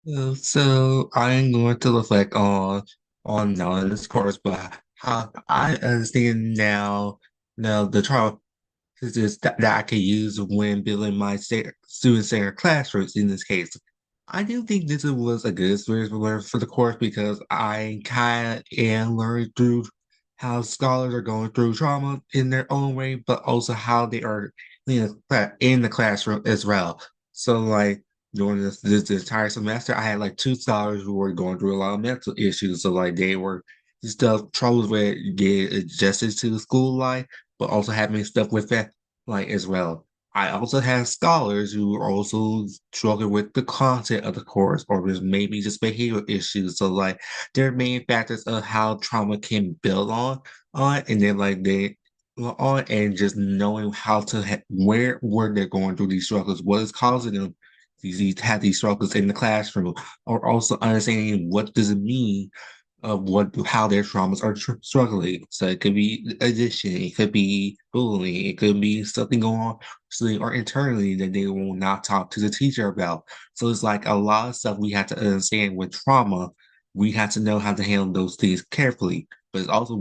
So I'm going to reflect on now this course, but how I understand now the trial is that I can use when building my student-centered classrooms in this case. I do think this was a good experience for the course because I kind of am learning through how scholars are going through trauma in their own way, but also how they are in the classroom as well. So like during this entire semester, I had like two scholars who were going through a lot of mental issues. So like they were stuff troubles with getting adjusted to the school life, but also having stuff with that like as well. I also have scholars who are also struggle with the content of the course or just maybe just behavioral issues. So like there are main factors of how trauma can build on and then like they on and just knowing how to where they're going through these struggles, what is causing them these have these struggles in the classroom, or also understanding what does it mean of what how their traumas are struggling. So it could be addiction, it could be bullying, it could be something going on personally or internally that they will not talk to the teacher about. So it's like a lot of stuff we have to understand with trauma. We have to know how to handle those things carefully. But it's also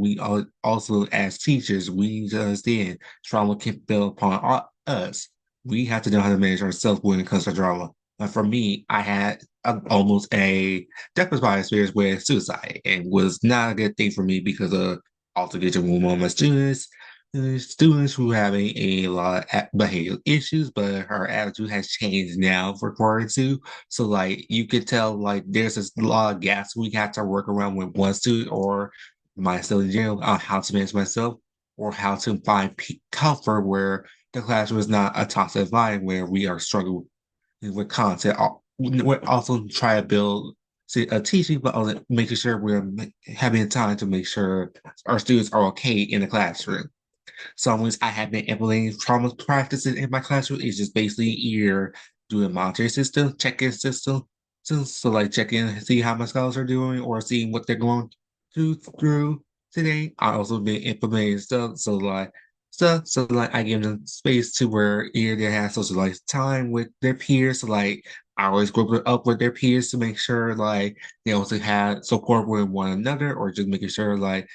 also as teachers, we need to understand trauma can build upon us. We have to know how to manage ourselves when it comes to trauma. But for me, I had almost a death-by experience with suicide and was not a good thing for me because of altercation with one of my students who having a lot of behavioral issues, but her attitude has changed now for quarter two. So like you could tell like there's a lot of gaps we have to work around with one student or myself in general on how to manage myself or how to find comfort where the classroom is not a toxic environment where we are struggling with content. We also try to build a teaching, but also making sure we're having time to make sure our students are okay in the classroom. Some ways I have been implementing trauma practices in my classroom is just basically either doing a monitoring system, check-in system, so like check in, see how my scholars are doing, or seeing what they're going through today. I also been implementing stuff, so like I give them space to where either they have socialized time with their peers, so like I always group up with their peers to make sure like they also have support with one another, or just making sure like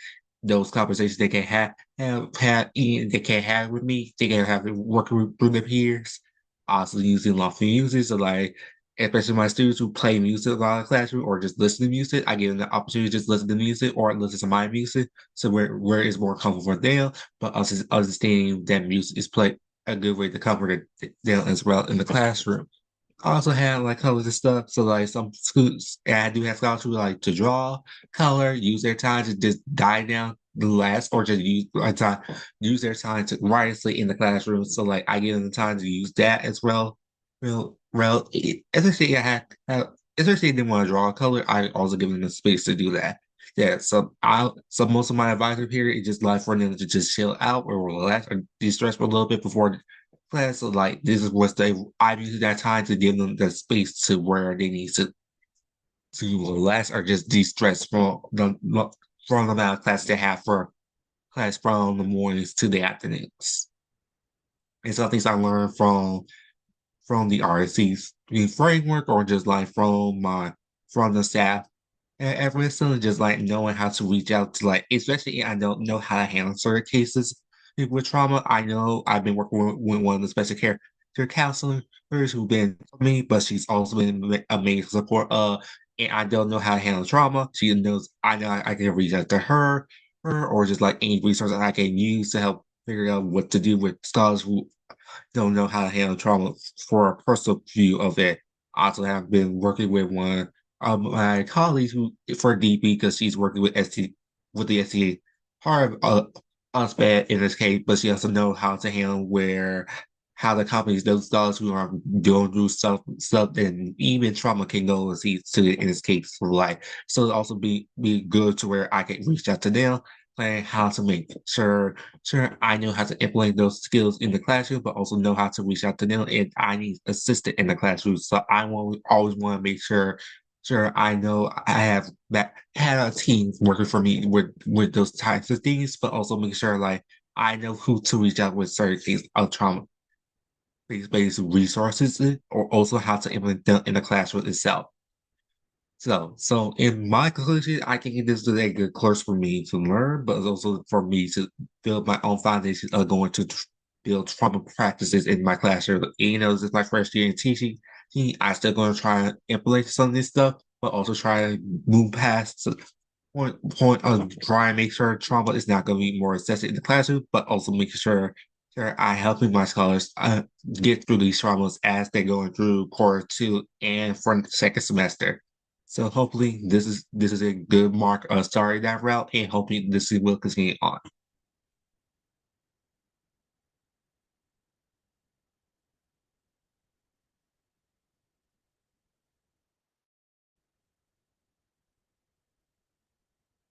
those conversations they can they can't have with me. They can have it working through their peers. Also using lawful music, so like especially my students who play music a lot of classroom or just listen to music, I give them the opportunity to just listen to music or listen to my music. So where it's more comfortable for them, but also understanding that music is played a good way to comfort them as well in the classroom. I also have like colors and stuff. So like some schools, and I do have scholars who like to draw, color, use their time to just dive down the last, or just use their time to wisely in the classroom. So like I give them the time to use that as well. Especially especially if they want to draw a color, I also give them the space to do that. Yeah, so most of my advisory period is just like for them to just chill out or relax or de-stress for a little bit before class. So like this is what I've used that time to give them the space to where they need to relax or just de-stress from the amount of class they have for class from the mornings to the afternoons. And some things I learned from the RSC's framework or just like from the staff at Winston, just like knowing how to reach out to like, especially I don't know how to handle certain cases with trauma. I know I've been working with one of the special care counselors who's been for me, but she's also been amazing support. And I don't know how to handle trauma. She knows I know I can reach out to her, or just like any resources I can use to help figure out what to do with scholars who don't know how to handle trauma for a personal view of it. I also have been working with one of my colleagues who for DP because she's working with the ST hard us bad in this case, but she also knows how to handle where how the companies those dogs who are going through stuff and even trauma can go and see to it in this case for life. So it also be good to where I can reach out to them plan how to make sure I know how to implement those skills in the classroom, but also know how to reach out to them if I need assistance in the classroom. So I want always want to make sure I know I have that had a team working for me with those types of things, but also make sure like I know who to reach out with certain things of trauma based resources or also how to implement them in the classroom itself. So in my conclusion, I think this is a good course for me to learn, but it's also for me to build my own foundation of going to build trauma practices in my classroom. This is my first year in teaching. I still going to try and implement some of this stuff, but also try to move past the point of trying to make sure trauma is not going to be more accessible in the classroom, but also making sure I helping my scholars get through these traumas as they're going through quarter 2 and for the second semester. So hopefully this is a good mark of starting that route, and hopefully this will continue on.